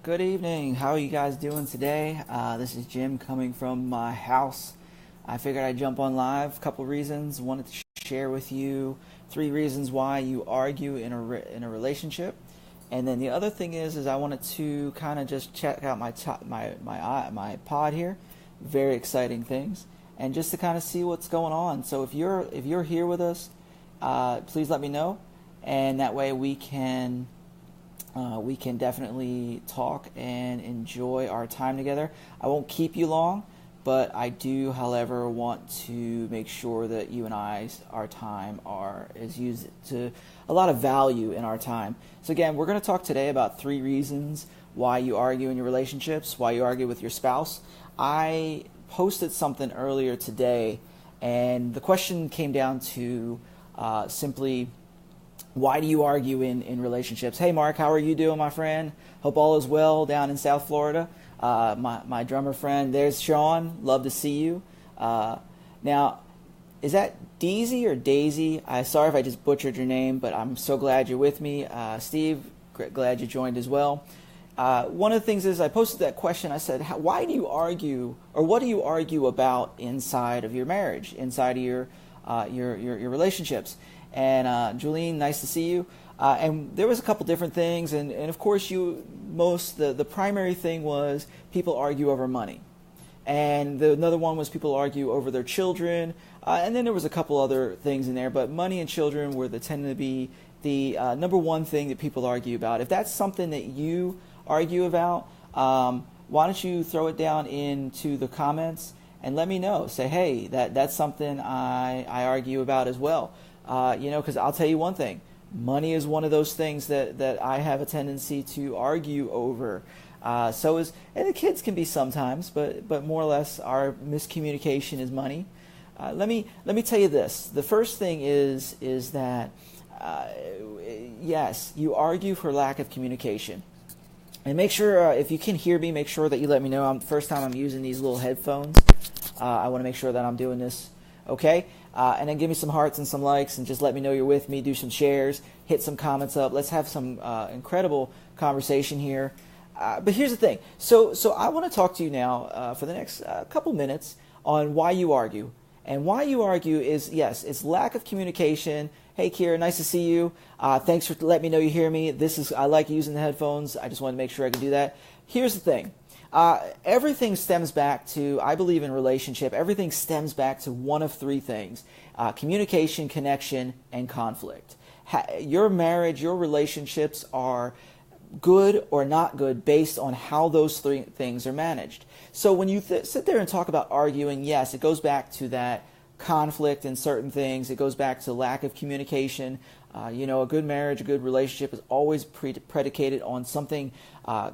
Good evening. How are you guys doing today? This is Jim coming from my house. I figured I'd jump on live. A couple reasons. Wanted to share with you 3 reasons why you argue in a relationship, and then the other thing is I wanted to kind of just check out my pod here. Very exciting things, and just to kind of see what's going on. So if you're here with us, please let me know, and that way we can definitely talk and enjoy our time together. I won't keep you long, but I do, however, want to make sure that you and our time is used to a lot of value in our time. So again, we're going to talk today about 3 reasons why you argue in your relationships, why you argue with your spouse. I posted something earlier today, and the question came down to simply, why do you argue in relationships? Hey, Mark, how are you doing, my friend? Hope all is well down in South Florida. My drummer friend, there's Sean. Love to see you. Now, is that Deezy or Daisy? Sorry if I just butchered your name, but I'm so glad you're with me. Steve, glad you joined as well. One of the things is I posted that question. I said, why do you argue, or what do you argue about inside of your marriage, inside of your relationships? And Julene, nice to see you. And there was a couple different things, and of course, the primary thing was people argue over money, and another one was people argue over their children, and then there was a couple other things in there, but money and children tend to be the number one thing that people argue about. If that's something that you argue about, why don't you throw it down into the comments and let me know. Say, hey, that's something I argue about as well. Because I'll tell you one thing, money is one of those things that I have a tendency to argue over. And the kids can be sometimes, but more or less our miscommunication is money. Let me tell you this. The first thing is that yes, you argue for lack of communication. And make sure, if you can hear me, make sure that you let me know. First time I'm using these little headphones. I want to make sure that I'm doing this okay. And then give me some hearts and some likes, and just let me know you're with me. Do some shares, hit some comments up. Let's have some incredible conversation here. But here's the thing. So I want to talk to you now for the next couple minutes on why you argue. And why you argue is, yes, it's lack of communication. Hey, Kira, nice to see you. Thanks for letting me know you hear me. I like using the headphones. I just want to make sure I can do that. Here's the thing. Everything stems back to, I believe in relationship, everything stems back to one of 3 things: communication, connection, and conflict. Your marriage, your relationships are good or not good based on how those 3 things are managed. So when you sit there and talk about arguing, yes, it goes back to that conflict in certain things. It goes back to lack of communication. A good marriage, a good relationship is always predicated on something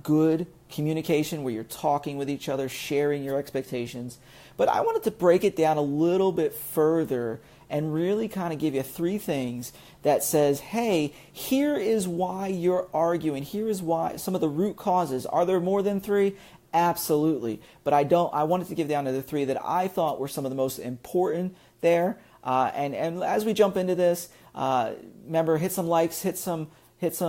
good communication, where you're talking with each other, sharing your expectations. But I wanted to break it down a little bit further and really kind of give you 3 things that says, hey, here is why you're arguing. Here is why, some of the root causes. Are there more than 3? Absolutely. But I wanted to give down to the 3 that I thought were some of the most important there. And as we jump into this, remember, hit some likes, hit some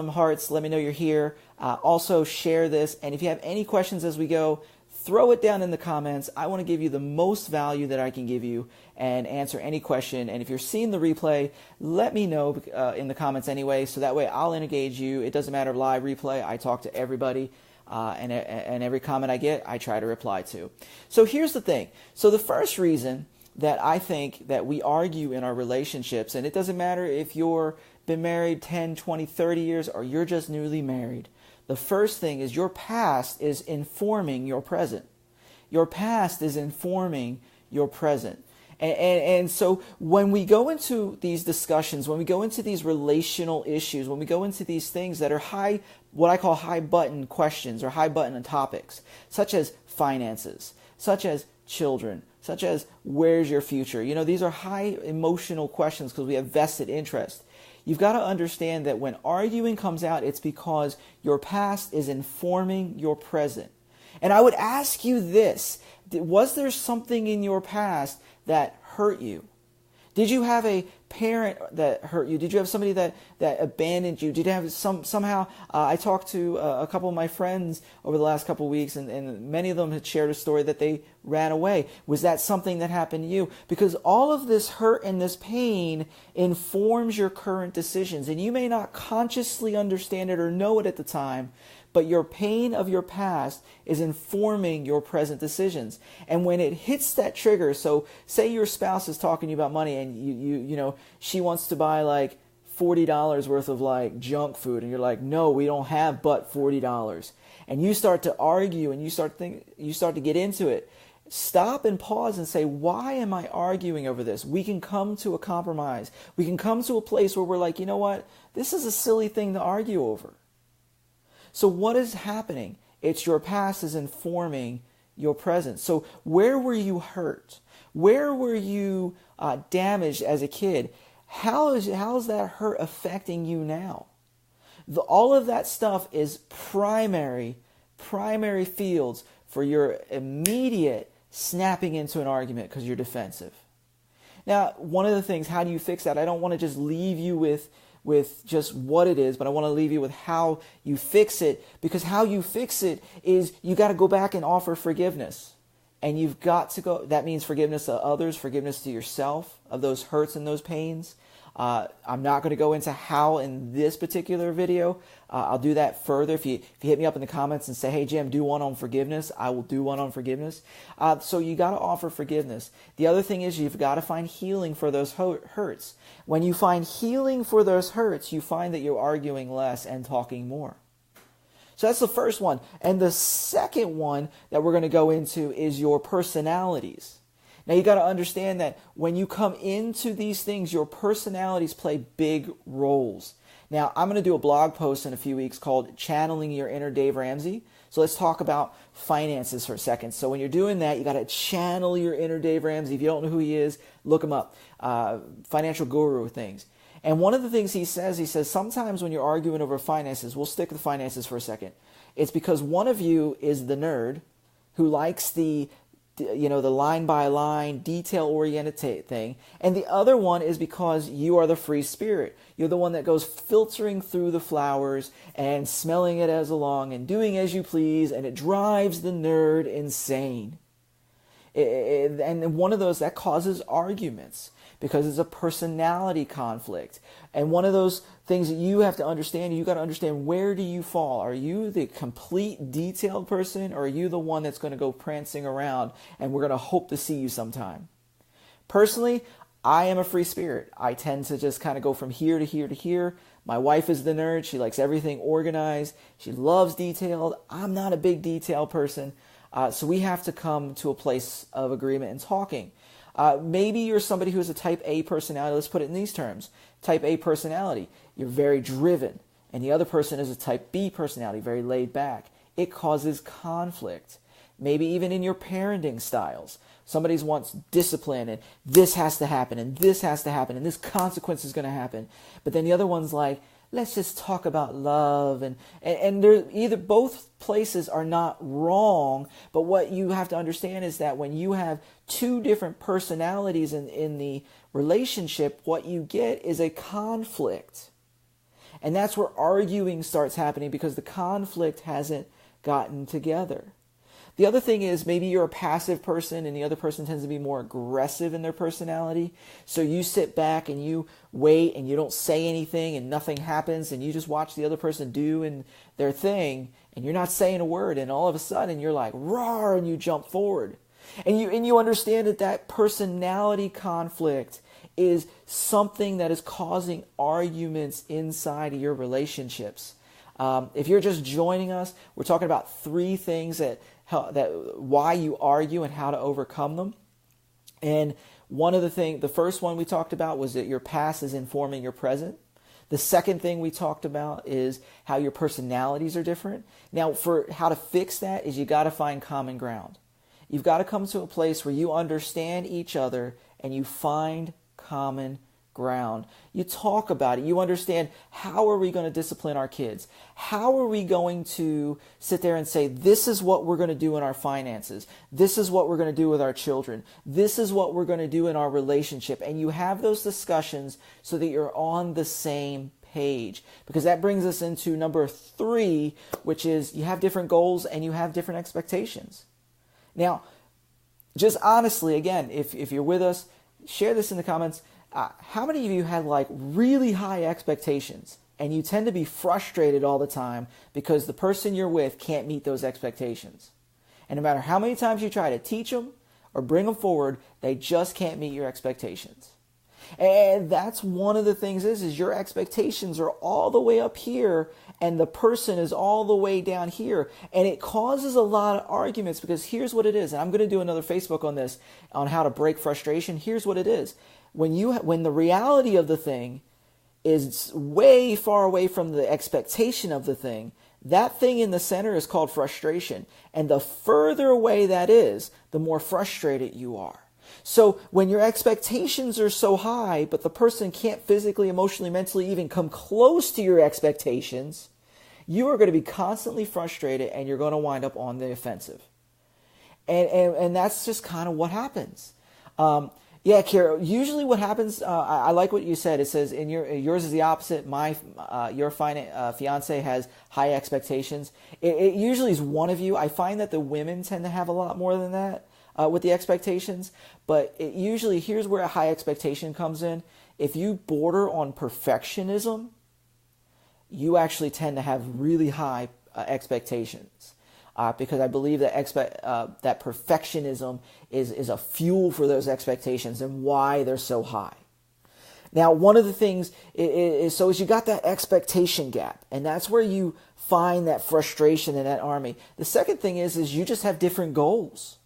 hearts. Let me know you're here. Also share this. And if you have any questions as we go, throw it down in the comments. I want to give you the most value that I can give you and answer any question. And if you're seeing the replay, let me know in the comments anyway, so that way I'll engage you. It doesn't matter, live, replay. I talk to everybody. And every comment I get, I try to reply to. So here's the thing. So the first reason that I think that we argue in our relationships, and it doesn't matter if you're been married 10, 20, 30 years, or you're just newly married. The first thing is your past is informing your present. Your past is informing your present. And so when we go into these discussions, when we go into these relational issues, when we go into these things that are what I call high button questions or high button topics, such as finances, such as children, such as where's your future? These are high emotional questions because we have vested interest. You've got to understand that when arguing comes out, it's because your past is informing your present. And I would ask you this: was there something in your past that hurt you? Did you have a parent that hurt you? Did you have somebody that abandoned you? Did you have somehow? I talked to a couple of my friends over the last couple of weeks, and many of them had shared a story that they ran away. Was that something that happened to you? Because all of this hurt and this pain informs your current decisions, and you may not consciously understand it or know it at the time, but your pain of your past is informing your present decisions. And when it hits that trigger, so say your spouse is talking to you about money, and you know she wants to buy like $40 worth of like junk food, and you're like, no, we don't have but $40. And you start to argue, and you start to get into it. Stop and pause and say, why am I arguing over this? We can come to a compromise. We can come to a place where we're like, you know what? This is a silly thing to argue over. So what is happening? It's your past is informing your present. So where were you hurt? Where were you damaged as a kid? How is that hurt affecting you now? All of that stuff is primary fields for your immediate snapping into an argument because you're defensive. Now, one of the things, how do you fix that? I don't want to just leave you with just what it is, but I want to leave you with how you fix it, because how you fix it is you got to go back and offer forgiveness. And you've got to go, that means forgiveness to others, forgiveness to yourself of those hurts and those pains. I'm not going to go into how in this particular video. I'll do that further. If you hit me up in the comments and say, hey, Jim, do one on forgiveness, I will do one on forgiveness. So you got to offer forgiveness. The other thing is you've got to find healing for those hurts. When you find healing for those hurts, you find that you're arguing less and talking more. So that's the first one. And the second one that we're going to go into is your personalities. Now you got to understand that when you come into these things, your personalities play big roles. Now I'm going to do a blog post in a few weeks called Channeling Your Inner Dave Ramsey. So let's talk about finances for a second. So when you're doing that, you got to channel your inner Dave Ramsey. If you don't know who he is, look him up. Financial guru things. And one of the things he says sometimes when you're arguing over finances, we'll stick with finances for a second. It's because one of you is the nerd who likes the line by line, detail-oriented thing. And the other one is because you are the free spirit. You're the one that goes filtering through the flowers and smelling it as along and doing as you please, and it drives the nerd insane. And one of those, that causes arguments because it's a personality conflict. And one of those things that you have to understand, you got to understand, where do you fall? Are you the complete detailed person, or are you the one that's going to go prancing around and we're going to hope to see you sometime? Personally, I am a free spirit. I tend to just kind of go from here to here to here. My wife is the nerd. She likes everything organized. She loves detailed. I'm not a big detail person. So we have to come to a place of agreement and talking. Maybe you're somebody who has a type A personality. Let's put it in these terms. Type A personality. You're very driven. And the other person is a type B personality, very laid back. It causes conflict. Maybe even in your parenting styles. Somebody wants discipline, and this has to happen, and this has to happen, and this consequence is going to happen. But then the other one's like, let's just talk about love. And they're both places are not wrong, but what you have to understand is that when you have two different personalities in the relationship, what you get is a conflict. And that's where arguing starts happening, because the conflict hasn't gotten together. The other thing is, maybe you're a passive person and the other person tends to be more aggressive in their personality. So you sit back and you wait and you don't say anything and nothing happens, and you just watch the other person do their thing, and you're not saying a word, and all of a sudden you're like, roar, and you jump forward. And you understand that personality conflict is something that is causing arguments inside of your relationships. If you're just joining us, we're talking about 3 things that why you argue and how to overcome them. And the first one we talked about was that your past is informing your present. The second thing we talked about is how your personalities are different. Now, for how to fix that is you got to find common ground. You've got to come to a place where you understand each other and you find common ground. You talk about it. You understand, how are we going to discipline our kids? How are we going to sit there and say, this is what we're going to do in our finances. This is what we're going to do with our children. This is what we're going to do in our relationship. And you have those discussions so that you're on the same page. Because that brings us into number 3, which is you have different goals and you have different expectations. Now, just honestly, again, if you're with us, share this in the comments. How many of you had like really high expectations and you tend to be frustrated all the time because the person you're with can't meet those expectations? And no matter how many times you try to teach them or bring them forward, they just can't meet your expectations. And that's one of the things is your expectations are all the way up here and the person is all the way down here. And it causes a lot of arguments because here's what it is. And I'm going to do another Facebook on this, on how to break frustration. Here's what it is. When the reality of the thing is way far away from the expectation of the thing, that thing in the center is called frustration. And the further away that is, the more frustrated you are. So when your expectations are so high, but the person can't physically, emotionally, mentally even come close to your expectations, you are going to be constantly frustrated and you're going to wind up on the offensive. And that's just kind of what happens. Yeah, Kara, usually what happens, I like what you said. It says yours is the opposite. Your fiance has high expectations. It usually is one of you. I find that the women tend to have a lot more than that. With the expectations, but here's where a high expectation comes in. If you border on perfectionism, you actually tend to have really high expectations, because I believe that that perfectionism is a fuel for those expectations and why they're so high. Now, one of the things is you got that expectation gap, and that's where you find that frustration in that army. The second thing is you just have different goals.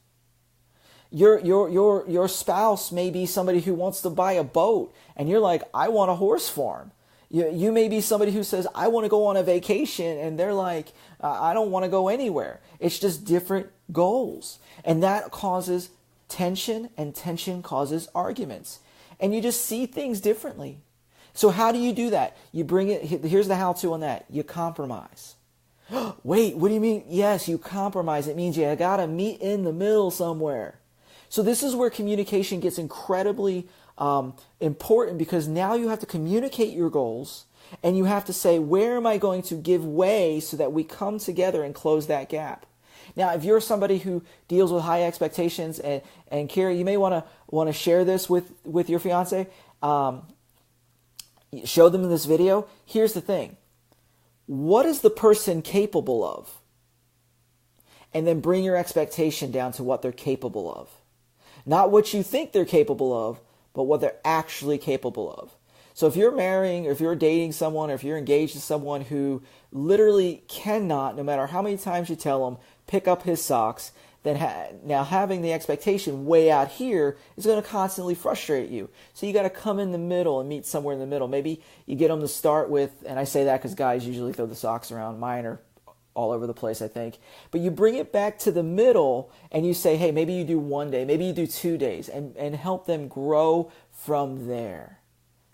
Your spouse may be somebody who wants to buy a boat, and you're like, I want a horse farm. You may be somebody who says, I want to go on a vacation, and they're like, I don't want to go anywhere. It's just different goals. And that causes tension, and tension causes arguments. And you just see things differently. So how do you do that? You bring it, here's the how-to on that. You compromise. Wait, what do you mean? Yes, you compromise. It means you got to meet in the middle somewhere. So this is where communication gets incredibly important, because now you have to communicate your goals and you have to say, where am I going to give way so that we come together and close that gap? Now, if you're somebody who deals with high expectations, and Carrie, you may want to share this with your fiance, show them in this video. Here's the thing. What is the person capable of? And then bring your expectation down to what they're capable of. Not what you think they're capable of, but what they're actually capable of. So if you're marrying, or if you're dating someone, or if you're engaged to someone who literally cannot, no matter how many times you tell them, pick up his socks, then now having the expectation way out here is going to constantly frustrate you. So you got to come in the middle and meet somewhere in the middle. Maybe you get them to start with, and I say that because guys usually throw the socks around. Mine are all over the place, I think. But you bring it back to the middle and you say, hey, maybe you do 1 day, maybe you do 2 days, and help them grow from there.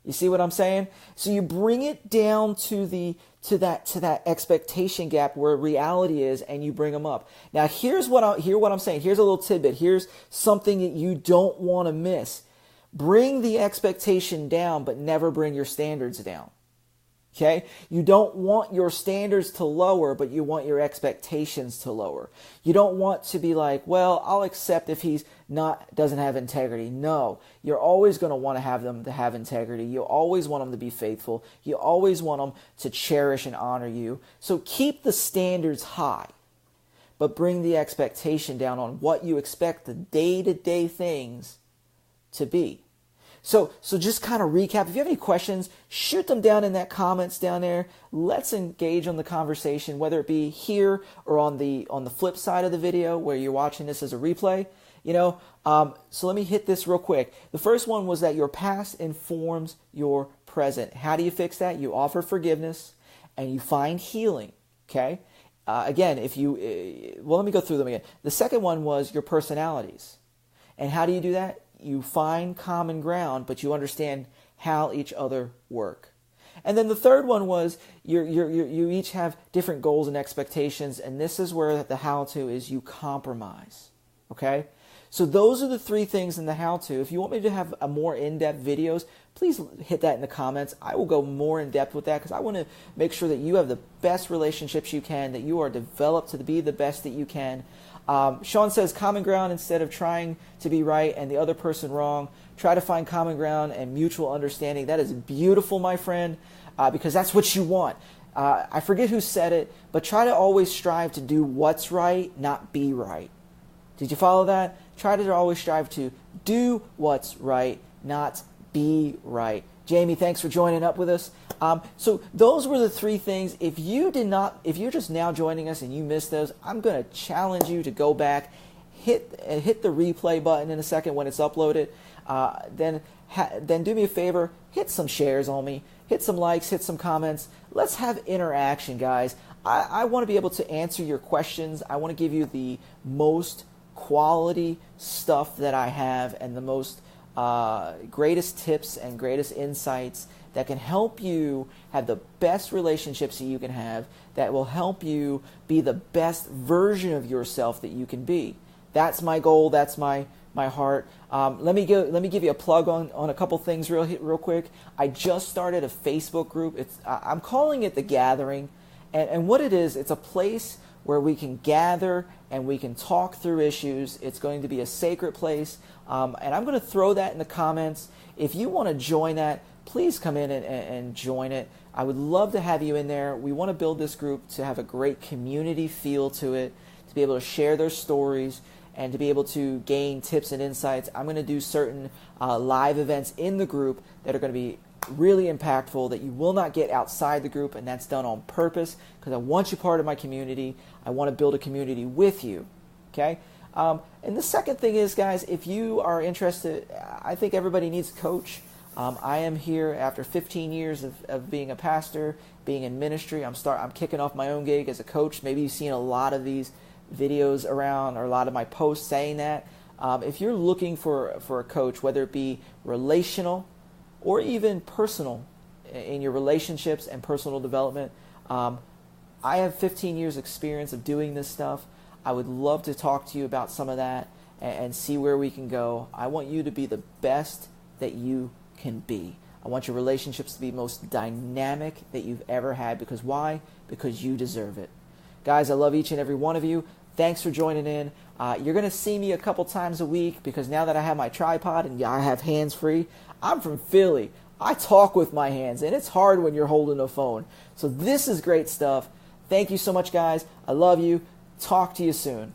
You see what I'm saying? So you bring it down to that expectation gap where reality is, and you bring them up. Now here's what I'm saying. Here's a little tidbit. Here's something that you don't want to miss. Bring the expectation down, but never bring your standards down. Okay? You don't want your standards to lower, but you want your expectations to lower. You don't want to be like, well, I'll accept if he's doesn't have integrity. No, you're always going to want to have them to have integrity. You always want them to be faithful. You always want them to cherish and honor you. So keep the standards high, but bring the expectation down on what you expect the day-to-day things to be. So just kind of recap. If you have any questions, shoot them down in that comments down there. Let's engage on the conversation, whether it be here or on the flip side of the video where you're watching this as a replay. So let me hit this real quick. The first one was that your past informs your present. How do you fix that? You offer forgiveness and you find healing. Okay. Again, let me go through them again. The second one was your personalities. And how do you do that? You find common ground, but you understand how each other work. And then the third one was you each have different goals and expectations, and this is where the how-to is you compromise, okay? So those are the three things in the how-to. If you want me to have a more in-depth videos, please hit that in the comments. I will go more in-depth with that because I want to make sure that you have the best relationships you can, that you are developed to be the best that you can. Sean says common ground instead of trying to be right and the other person wrong. Try to find common ground and mutual understanding. That is beautiful, my friend, because that's what you want. I forget who said it, but try to always strive to do what's right, not be right. Did you follow that? Try to always strive to do what's right, not be right. Jamie, thanks for joining up with us. So those were the three things. If you're just now joining us and you missed those, I'm going to challenge you to go back, hit the replay button in a second when it's uploaded. Then do me a favor, hit some shares on me, hit some likes, hit some comments. Let's have interaction, guys. I want to be able to answer your questions. I want to give you the most quality stuff that I have and the most greatest tips and greatest insights that can help you have the best relationships that you can have, that will help you be the best version of yourself that you can be. That's my goal. That's my heart. Let me give you a plug on a couple things real quick. I just started a Facebook group. I'm calling it The Gathering, and what it is, it's a place where we can gather and we can talk through issues. It's going to be a sacred place, and I'm going to throw that in the comments. If you want to join that, please come in and join it. I would love to have you in there. We want to build this group to have a great community feel to it, to be able to share their stories, and to be able to gain tips and insights. I'm going to do certain live events in the group that are going to be really impactful that you will not get outside the group, and that's done on purpose because I want you part of my community. I want to build a community with you, okay? And the second thing is, guys, if you are interested, I think everybody needs a coach. I am here after 15 years of being a pastor, being in ministry. I'm kicking off my own gig as a coach. Maybe you've seen a lot of these videos around or a lot of my posts saying that. If you're looking for a coach, whether it be relational or even personal in your relationships and personal development, I have 15 years experience of doing this stuff. I would love to talk to you about some of that and see where we can go. I want you to be the best that you can be. I want your relationships to be most dynamic that you've ever had. Because why? Because you deserve it. Guys, I love each and every one of you. Thanks for joining in. You're going to see me a couple times a week because now that I have my tripod and I have hands free, I'm from Philly. I talk with my hands, and it's hard when you're holding a phone. So this is great stuff. Thank you so much, guys. I love you. Talk to you soon.